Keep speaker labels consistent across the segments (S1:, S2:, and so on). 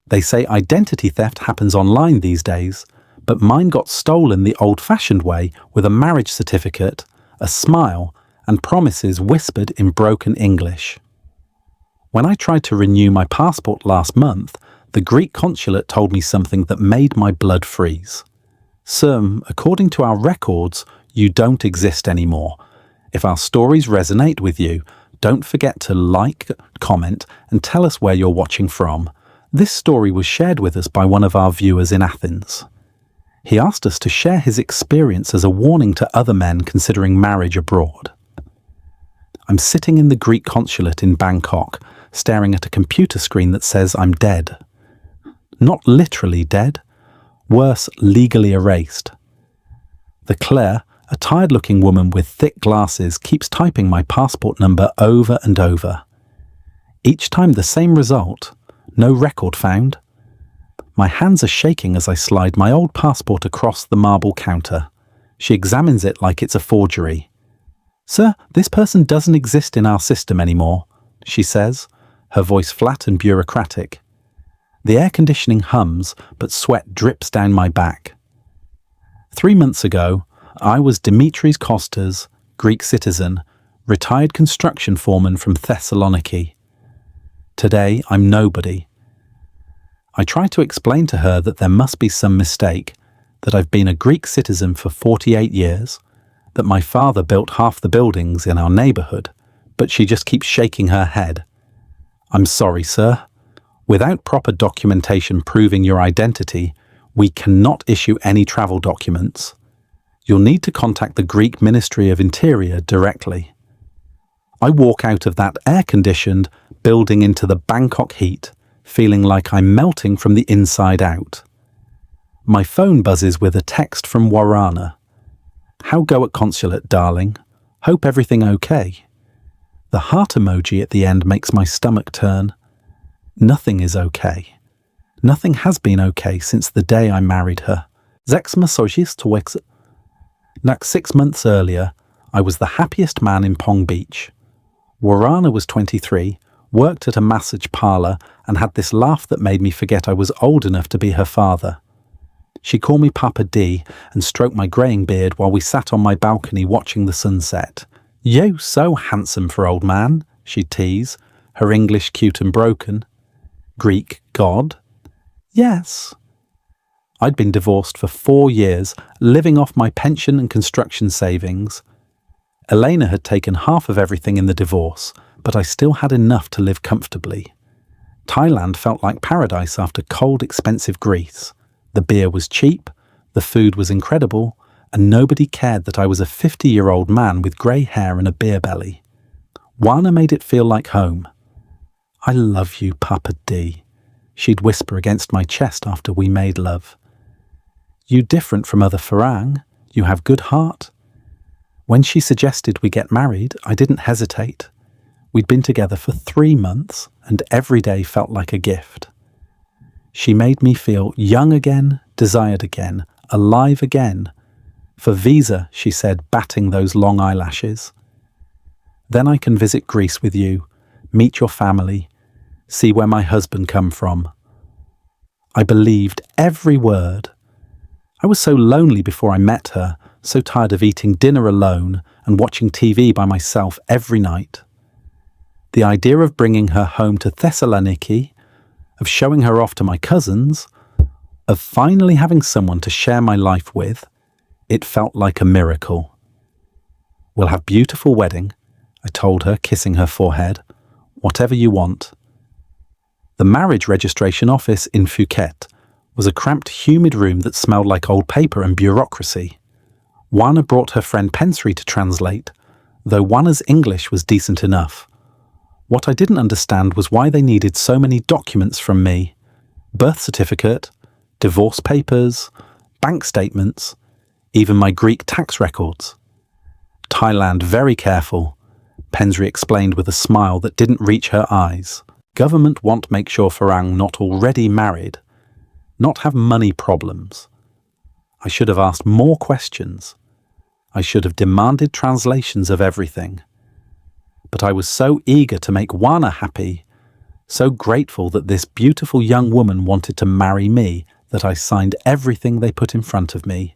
S1: They say identity theft happens online these days, but mine got stolen the old-fashioned way with a marriage certificate, a smile, and promises whispered in broken English. When I tried to renew my passport last month, the Greek consulate told me something that made my blood freeze. Sir, according to our records, you don't exist anymore. If our stories resonate with you, don't forget to like, comment, and tell us where you're watching from. This story was shared with us by one of our viewers in Athens. He asked us to share his experience as a warning to other men considering marriage abroad. I'm sitting in the Greek consulate in Bangkok, staring at a computer screen that says I'm dead. Not literally dead, worse, legally erased. The Claire, a tired-looking woman with thick glasses, keeps typing my passport number over and over. Each time the same result, no record found. My hands are shaking as I slide my old passport across the marble counter. She examines it like it's a forgery. "Sir, this person doesn't exist in our system anymore," she says, her voice flat and bureaucratic. The air conditioning hums, but sweat drips down my back. 3 months ago, I was Dimitris Kostas, Greek citizen, retired construction foreman from Thessaloniki. Today, I'm nobody. I try to explain to her that there must be some mistake, that I've been a Greek citizen for 48 years, that my father built half the buildings in our neighbourhood, but she just keeps shaking her head. "I'm sorry, sir. Without proper documentation proving your identity, we cannot issue any travel documents. You'll need to contact the Greek Ministry of Interior directly." I walk out of that air-conditioned building into the Bangkok heat, feeling like I'm melting from the inside out. My phone buzzes with a text from Warana. "How go at consulate, darling? Hope everything okay?" The heart emoji at the end makes my stomach turn. Nothing is okay. Nothing has been okay since the day I married her. Like 6 months earlier, I was the happiest man in Palm Beach. Warana was 23, worked at a massage parlour, and had this laugh that made me forget I was old enough to be her father. She called me Papa D and stroked my greying beard while we sat on my balcony watching the sunset. "You so handsome for old man," she'd tease, her English cute and broken. "Greek god?" "Yes." I'd been divorced for 4 years, living off my pension and construction savings. Elena had taken half of everything in the divorce, but I still had enough to live comfortably. Thailand felt like paradise after cold, expensive Greece. The beer was cheap, the food was incredible, and nobody cared that I was a 50-year-old man with grey hair and a beer belly. Wana made it feel like home. "I love you, Papa D," she'd whisper against my chest after we made love. "You different from other Farang, you have good heart." When she suggested we get married, I didn't hesitate. We'd been together for 3 months, and every day felt like a gift. She made me feel young again, desired again, alive again. "For visa," she said, batting those long eyelashes. "Then I can visit Greece with you, meet your family, see where my husband come from." I believed every word. I was so lonely before I met her, so tired of eating dinner alone and watching TV by myself every night. The idea of bringing her home to Thessaloniki, of showing her off to my cousins, of finally having someone to share my life with, it felt like a miracle. "We'll have beautiful wedding," I told her, kissing her forehead. "Whatever you want." The marriage registration office in Phuket was a cramped, humid room that smelled like old paper and bureaucracy. Wana brought her friend Pensri to translate, though Wana's English was decent enough. What I didn't understand was why they needed so many documents from me. Birth certificate, divorce papers, bank statements, even my Greek tax records. "Thailand very careful," Pensri explained with a smile that didn't reach her eyes. "Government want make sure Farang not already married, not have money problems." I should have asked more questions. I should have demanded translations of everything. But I was so eager to make Wana happy, So grateful that this beautiful young woman wanted to marry me that I signed everything they put in front of me.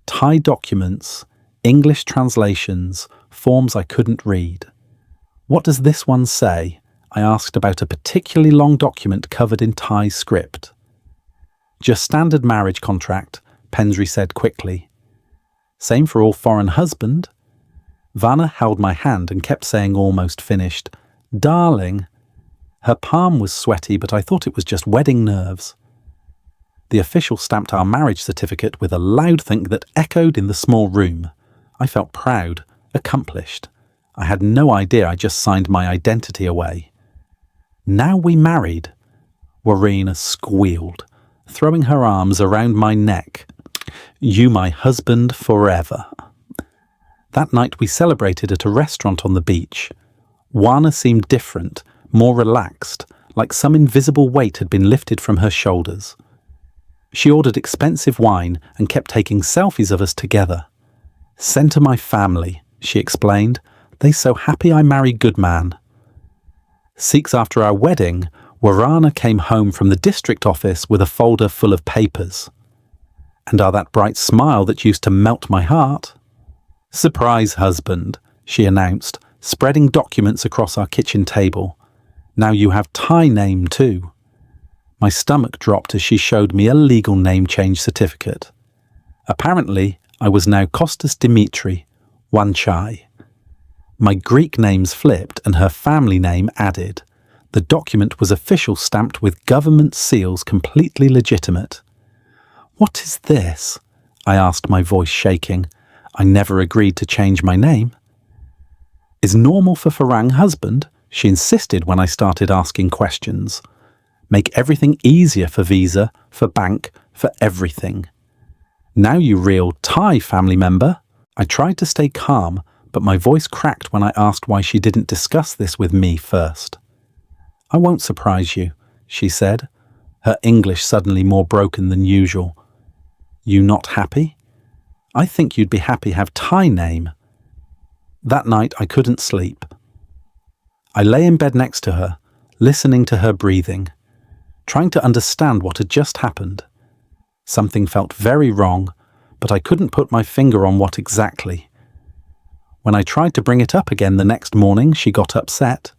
S1: Thai documents, English translations, forms I couldn't read. "What does this one say?" I asked about a particularly long document covered in Thai script. "Just standard marriage contract," Pensri said quickly. "Same for all foreign husband?" Vanna held my hand and kept saying, almost finished, "Darling." Her palm was sweaty, but I thought it was just wedding nerves. The official stamped our marriage certificate with a loud thunk that echoed in the small room. I felt proud, accomplished. I had no idea I just signed my identity away. "Now we married," Warina squealed, throwing her arms around my neck. "You my husband forever." That night we celebrated at a restaurant on the beach. Wana seemed different, more relaxed, like some invisible weight had been lifted from her shoulders. She ordered expensive wine and kept taking selfies of us together. "Send to my family," she explained. "They so happy I marry good man." 6 after our wedding, Warana came home from the district office with a folder full of papers. And that bright smile that used to melt my heart. "Surprise husband," she announced, spreading documents across our kitchen table. "Now you have Thai name too." My stomach dropped as she showed me a legal name change certificate. Apparently, I was now Kostas Dimitri, Wanchai. My Greek names flipped and her family name added. The document was official, stamped with government seals, completely legitimate. "What is this?" I asked, my voice shaking. I never agreed to change my name. "Is normal for Farang husband?" she insisted when I started asking questions. "Make everything easier for visa, for bank, for everything." "Now you real Thai family member?" I tried to stay calm, but my voice cracked when I asked why she didn't discuss this with me first. "I won't surprise you," she said, her English suddenly more broken than usual. "You not happy? I think you'd be happy have Thai name." That night I couldn't sleep. I lay in bed next to her, listening to her breathing, trying to understand what had just happened. Something felt very wrong, but I couldn't put my finger on what exactly. When I tried to bring it up again the next morning, she got upset.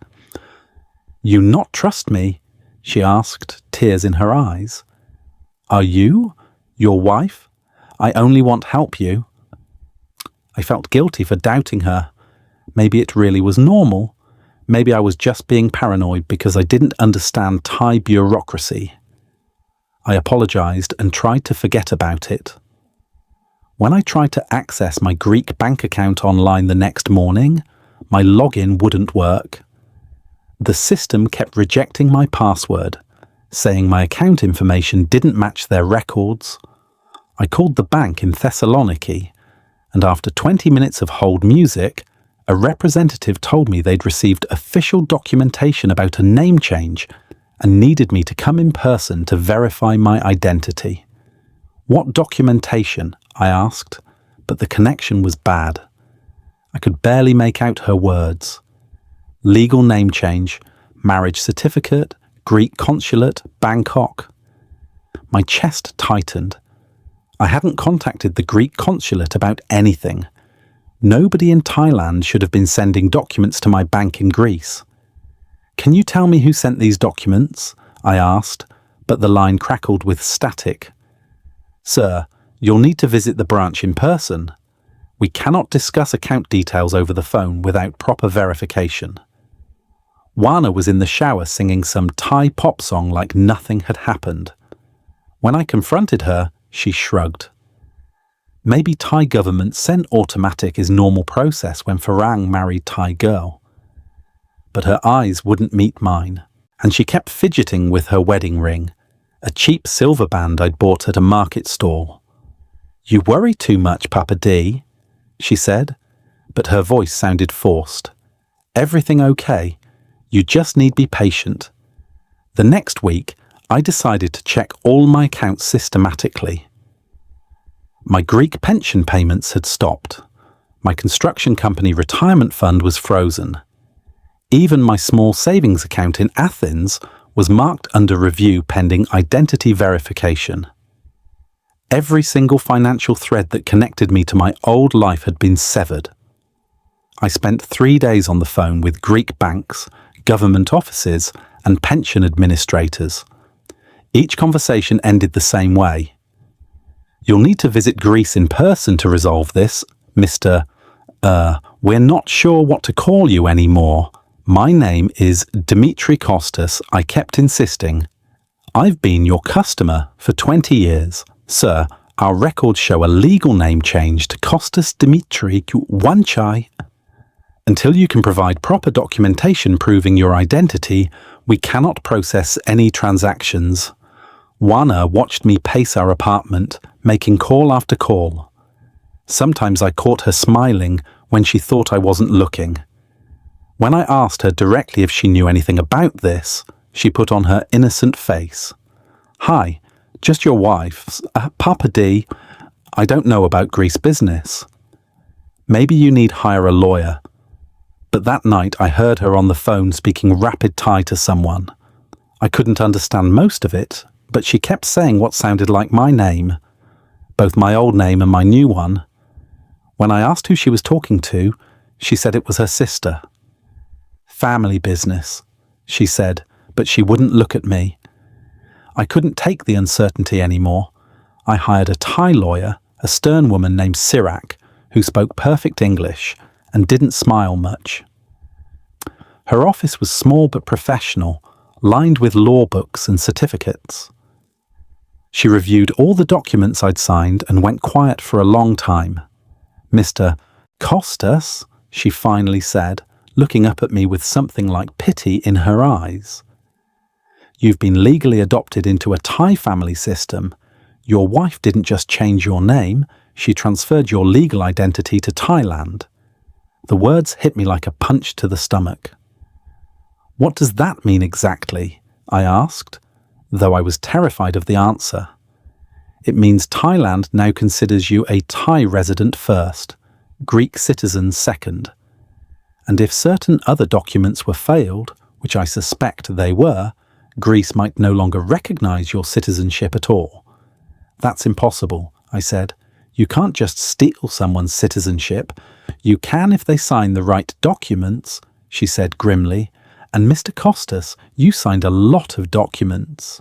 S1: "You not trust me?" she asked, tears in her eyes. "Are you? Your wife? I only want help you." I felt guilty for doubting her. Maybe it really was normal. Maybe I was just being paranoid because I didn't understand Thai bureaucracy. I apologized and tried to forget about it. When I tried to access my Greek bank account online the next morning, my login wouldn't work. The system kept rejecting my password, saying my account information didn't match their records. I called the bank in Thessaloniki, and after 20 minutes of hold music, a representative told me they'd received official documentation about a name change and needed me to come in person to verify my identity. "What documentation?" I asked, but the connection was bad. I could barely make out her words. Legal name change, marriage certificate, Greek consulate, Bangkok. My chest tightened. I hadn't contacted the Greek consulate about anything. Nobody in Thailand should have been sending documents to my bank in Greece. "Can you tell me who sent these documents?" I asked, but the line crackled with static. "Sir, you'll need to visit the branch in person. We cannot discuss account details over the phone without proper verification." Wana was in the shower singing some Thai pop song like nothing had happened. When I confronted her, she shrugged. Maybe Thai government sent automatic is normal process when Farang married Thai girl. But her eyes wouldn't meet mine, and she kept fidgeting with her wedding ring, a cheap silver band I'd bought at a market stall. "You worry too much, Papa D," she said, but her voice sounded forced. "Everything okay? You just need be patient." The next week, I decided to check all my accounts systematically. My Greek pension payments had stopped. My construction company retirement fund was frozen. Even my small savings account in Athens was marked under review pending identity verification. Every single financial thread that connected me to my old life had been severed. I spent 3 days on the phone with Greek banks, government offices, and pension administrators. Each conversation ended the same way. "You'll need to visit Greece in person to resolve this, Mr. We're not sure what to call you anymore. My name is Dimitri Kostas," I kept insisting. "I've been your customer for 20 years. Sir, our records show a legal name change to Kostas Dimitri Wanchai. Until you can provide proper documentation proving your identity, we cannot process any transactions." Wana watched me pace our apartment, making call after call. Sometimes I caught her smiling when she thought I wasn't looking. When I asked her directly if she knew anything about this, she put on her innocent face. "Hi, just your wife. Papa D. I don't know about Greece business. Maybe you need hire a lawyer." But that night I heard her on the phone speaking rapid Thai to someone. I couldn't understand most of it, but she kept saying what sounded like my name, both my old name and my new one. When I asked who she was talking to, she said it was her sister. "Family business," she said, but she wouldn't look at me. I couldn't take the uncertainty anymore. I hired a Thai lawyer, a stern woman named Sirak, who spoke perfect English and didn't smile much. Her office was small but professional, lined with law books and certificates. She reviewed all the documents I'd signed and went quiet for a long time. "Mr. Kostas," she finally said, looking up at me with something like pity in her eyes. "You've been legally adopted into a Thai family system. Your wife didn't just change your name, she transferred your legal identity to Thailand." The words hit me like a punch to the stomach. "What does that mean exactly?" I asked, though I was terrified of the answer. "It means Thailand now considers you a Thai resident first, Greek citizen second. And if certain other documents were failed, which I suspect they were, Greece might no longer recognize your citizenship at all." "That's impossible," I said. "You can't just steal someone's citizenship. You can if they sign the right documents," she said grimly. "And Mr. Kostas, you signed a lot of documents."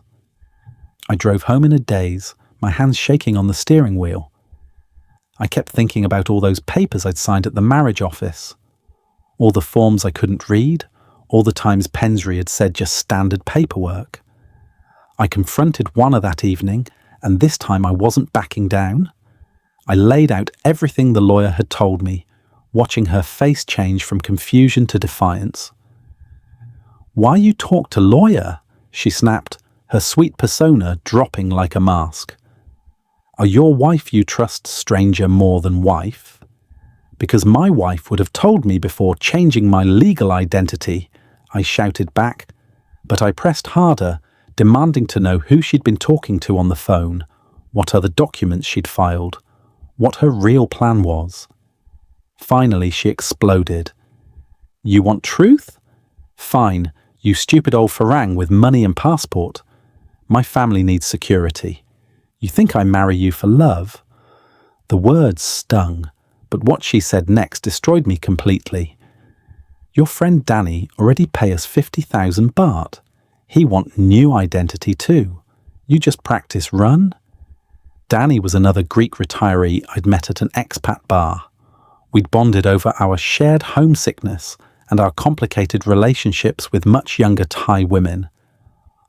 S1: I drove home in a daze, my hands shaking on the steering wheel. I kept thinking about all those papers I'd signed at the marriage office. All the forms I couldn't read, all the times Pensri had said just standard paperwork. I confronted Wana that evening, and this time I wasn't backing down. I laid out everything the lawyer had told me, watching her face change from confusion to defiance. "Why you talk to lawyer?" she snapped, her sweet persona dropping like a mask. "Are your wife you trust stranger more than wife? Because my wife would have told me before changing my legal identity," I shouted back, but I pressed harder, demanding to know who she'd been talking to on the phone, what other documents she'd filed, what her real plan was. Finally, she exploded. "You want truth? Fine, you stupid old Farang with money and passport. My family needs security. You think I marry you for love?" The words stung, but what she said next destroyed me completely. "Your friend Danny already pay us 50,000 baht. He want new identity too. You just practice run?" Danny was another Greek retiree I'd met at an expat bar. We'd bonded over our shared homesickness and our complicated relationships with much younger Thai women.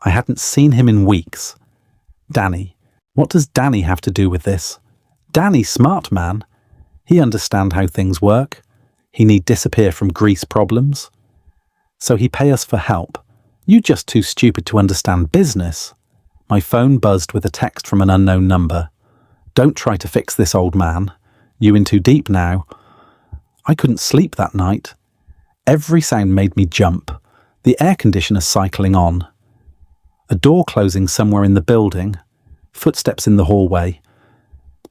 S1: I hadn't seen him in weeks. Danny. What does Danny have to do with this? Danny, smart man. He understand how things work. He need disappear from Greece problems. So he pay us for help. You just too stupid to understand business. My phone buzzed with a text from an unknown number. "Don't try to fix this, old man. You in too deep now." I couldn't sleep that night. Every sound made me jump. The air conditioner cycling on. A door closing somewhere in the building. Footsteps in the hallway.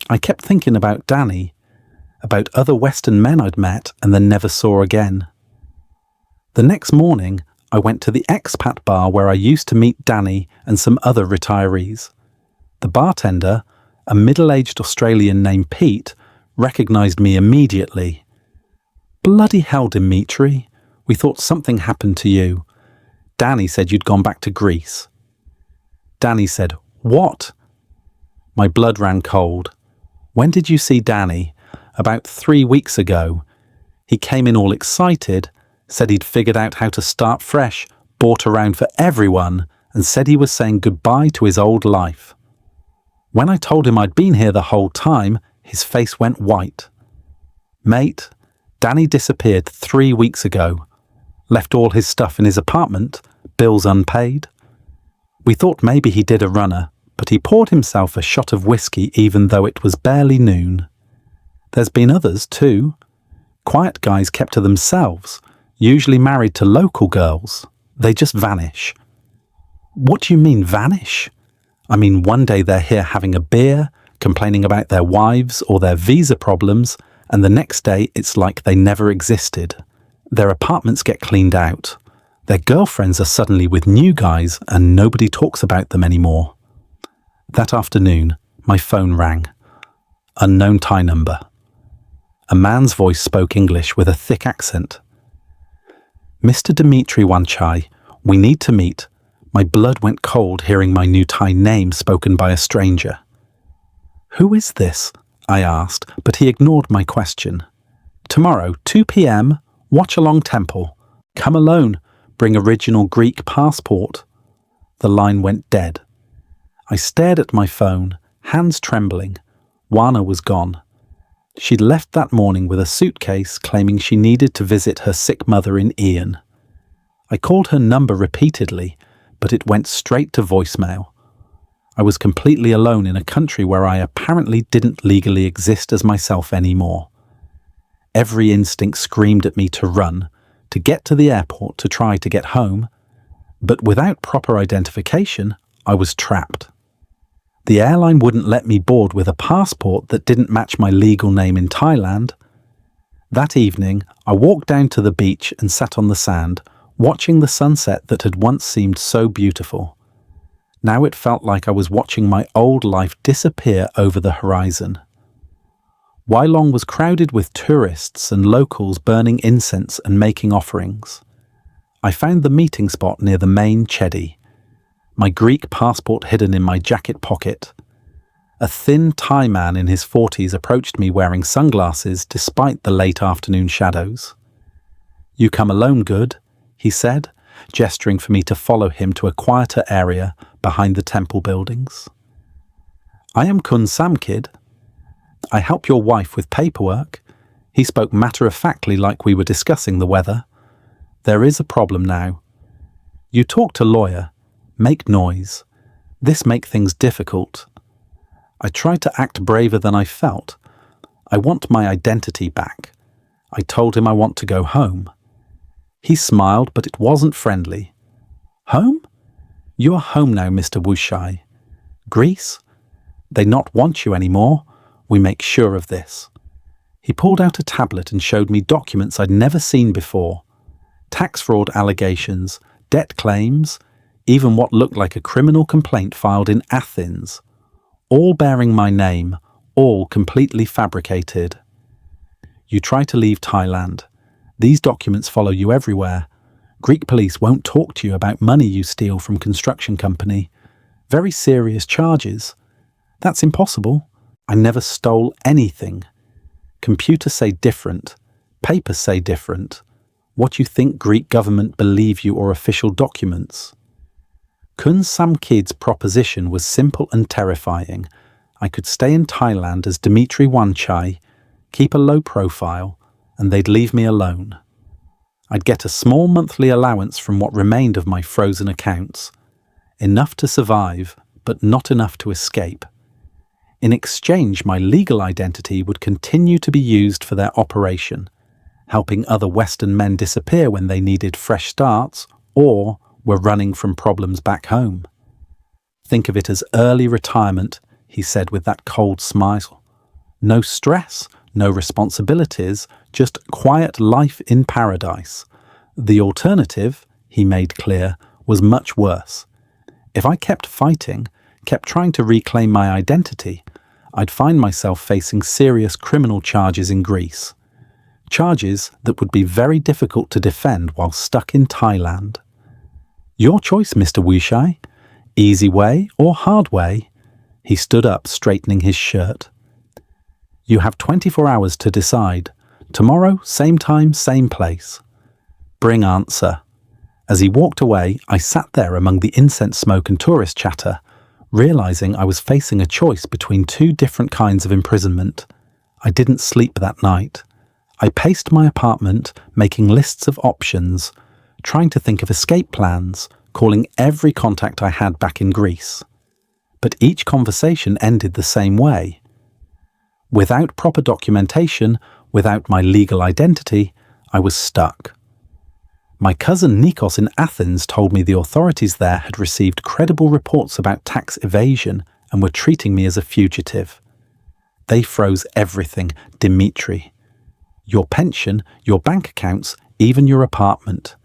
S1: I kept thinking about Danny, about other Western men I'd met and then never saw again. The next morning, I went to the expat bar where I used to meet Danny and some other retirees. The bartender, a middle-aged Australian named Pete, recognised me immediately. "Bloody hell, Dimitri, we thought something happened to you. Danny said you'd gone back to Greece." Danny said, "What?" My blood ran cold. "When did you see Danny?" "About 3 weeks ago. He came in all excited, said he'd figured out how to start fresh, bought around for everyone, and said he was saying goodbye to his old life. When I told him I'd been here the whole time, his face went white. Mate, Danny disappeared 3 weeks ago. Left all his stuff in his apartment, bills unpaid. We thought maybe he did a runner, but he poured himself a shot of whiskey even though it was barely noon. There's been others too. Quiet guys kept to themselves, usually married to local girls. They just vanish." "What do you mean vanish?" "I mean one day they're here having a beer, complaining about their wives or their visa problems, and the next day it's like they never existed. Their apartments get cleaned out. Their girlfriends are suddenly with new guys and nobody talks about them anymore." That afternoon, my phone rang. Unknown Thai number. A man's voice spoke English with a thick accent. "Mr. Dimitri Wanchai, we need to meet." My blood went cold hearing my new Thai name spoken by a stranger. "Who is this?" I asked, but he ignored my question. "Tomorrow, 2 p.m, watch along temple. Come alone, bring original Greek passport." The line went dead. I stared at my phone, hands trembling. Wana was gone. She'd left that morning with a suitcase claiming she needed to visit her sick mother in Ian. I called her number repeatedly, but it went straight to voicemail. I was completely alone in a country where I apparently didn't legally exist as myself anymore. Every instinct screamed at me to run, to get to the airport to try to get home, but without proper identification, I was trapped. The airline wouldn't let me board with a passport that didn't match my legal name in Thailand. That evening, I walked down to the beach and sat on the sand, watching the sunset that had once seemed so beautiful. Now it felt like I was watching my old life disappear over the horizon. Wailong was crowded with tourists and locals burning incense and making offerings. I found the meeting spot near the main chedi, my Greek passport hidden in my jacket pocket. A thin Thai man in his 40s approached me wearing sunglasses despite the late afternoon shadows. "You come alone, good," he said, gesturing for me to follow him to a quieter area behind the temple buildings. "I am Kun Samkid. I help your wife with paperwork." He spoke matter-of-factly like we were discussing the weather. "There is a problem now. You talk to lawyer, make noise. This make things difficult." I tried to act braver than I felt. "I want my identity back." I told him I want to go home. He smiled, but it wasn't friendly. "Home? You are home now, Mr. Wushai. Greece? They not want you anymore. We make sure of this." He pulled out a tablet and showed me documents I'd never seen before. Tax fraud allegations, debt claims, even what looked like a criminal complaint filed in Athens. All bearing my name, all completely fabricated. "You try to leave Thailand. These documents follow you everywhere. Greek police won't talk to you about money you steal from construction company. Very serious charges." "That's impossible. I never stole anything. Computers say different. Papers say different. What you think Greek government believe you or official documents?" Kun Samkid's proposition was simple and terrifying. I could stay in Thailand as Dimitri Wanchai, keep a low profile, and they'd leave me alone. I'd get a small monthly allowance from what remained of my frozen accounts. Enough to survive, but not enough to escape. In exchange, my legal identity would continue to be used for their operation, helping other Western men disappear when they needed fresh starts or were running from problems back home. "Think of it as early retirement," he said with that cold smile. "No stress, no responsibilities, just quiet life in paradise. The alternative, he made clear, was much worse. If I kept fighting, kept trying to reclaim my identity, I'd find myself facing serious criminal charges in Greece. Charges that would be very difficult to defend while stuck in Thailand. Your choice, Mr. Wushai. Easy way or hard way? He stood up, straightening his shirt. You have 24 hours to decide. Tomorrow, same time, same place. Bring answer. As he walked away, I sat there among the incense smoke and tourist chatter, realizing I was facing a choice between two different kinds of imprisonment. I didn't sleep that night. I paced my apartment, making lists of options, trying to think of escape plans, calling every contact I had back in Greece. But each conversation ended the same way. Without proper documentation, without my legal identity, I was stuck. My cousin Nikos in Athens told me the authorities there had received credible reports about tax evasion and were treating me as a fugitive. They froze everything, Dimitri. Your pension, your bank accounts, even your apartment.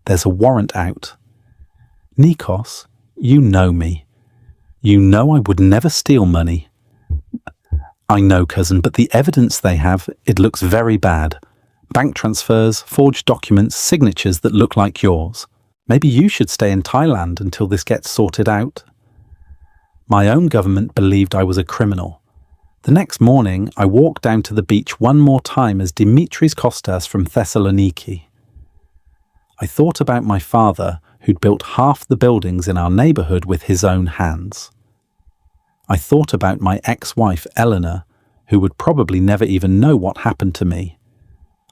S1: There's a warrant out. Nikos, you know me. You know I would never steal money. I know, cousin, but the evidence they have, it looks very bad. Bank transfers, forged documents, signatures that look like yours. Maybe you should stay in Thailand until this gets sorted out. My own government believed I was a criminal. The next morning, I walked down to the beach one more time as Dimitris Kostas from Thessaloniki. I thought about my father, who'd built half the buildings in our neighbourhood with his own hands. I thought about my ex-wife, Eleanor, who would probably never even know what happened to me.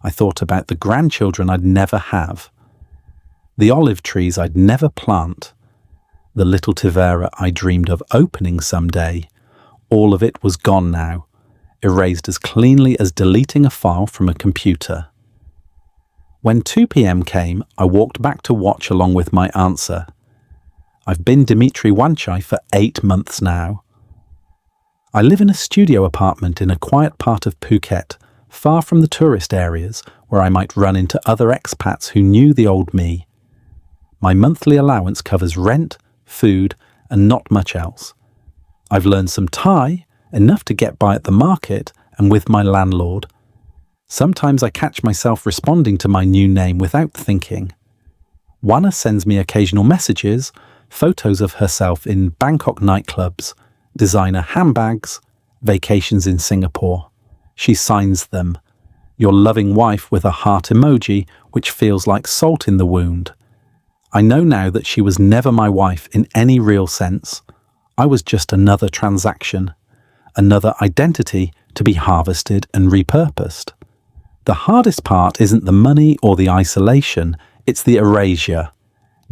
S1: I thought about the grandchildren I'd never have, the olive trees I'd never plant, the little Tivera I dreamed of opening someday. All of it was gone now, erased as cleanly as deleting a file from a computer. When 2 p.m. came, I walked back to watch along with my answer. I've been Dimitri Wanchai for 8 months now. I live in a studio apartment in a quiet part of Phuket, far from the tourist areas where I might run into other expats who knew the old me. My monthly allowance covers rent, food, and not much else. I've learned some Thai, enough to get by at the market and with my landlord. Sometimes I catch myself responding to my new name without thinking. Wana sends me occasional messages, photos of herself in Bangkok nightclubs, designer handbags, vacations in Singapore. She signs them. Your loving wife with a heart emoji, which feels like salt in the wound. I know now that she was never my wife in any real sense. I was just another transaction, another identity to be harvested and repurposed. The hardest part isn't the money or the isolation, it's the erasure.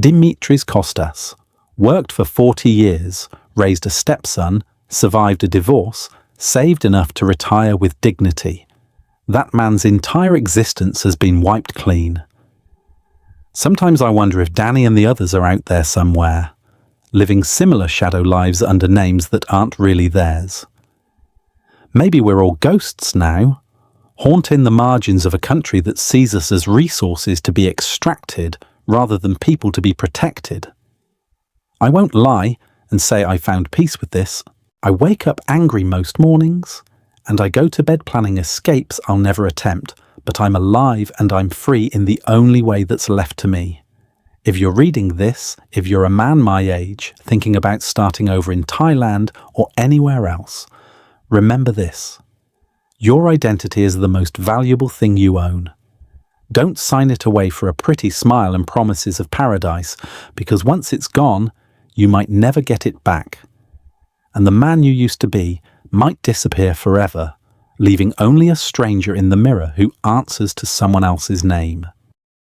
S1: Dimitris Kostas worked for 40 years, raised a stepson, survived a divorce, saved enough to retire with dignity. That man's entire existence has been wiped clean. Sometimes I wonder if Danny and the others are out there somewhere, living similar shadow lives under names that aren't really theirs. Maybe we're all ghosts now, haunting the margins of a country that sees us as resources to be extracted rather than people to be protected. I won't lie and say I found peace with this. I wake up angry most mornings, and I go to bed planning escapes I'll never attempt, but I'm alive and I'm free in the only way that's left to me. If you're reading this, if you're a man my age, thinking about starting over in Thailand or anywhere else, remember this. Your identity is the most valuable thing you own. Don't sign it away for a pretty smile and promises of paradise, because once it's gone, you might never get it back. And the man you used to be might disappear forever, leaving only a stranger in the mirror who answers to someone else's name.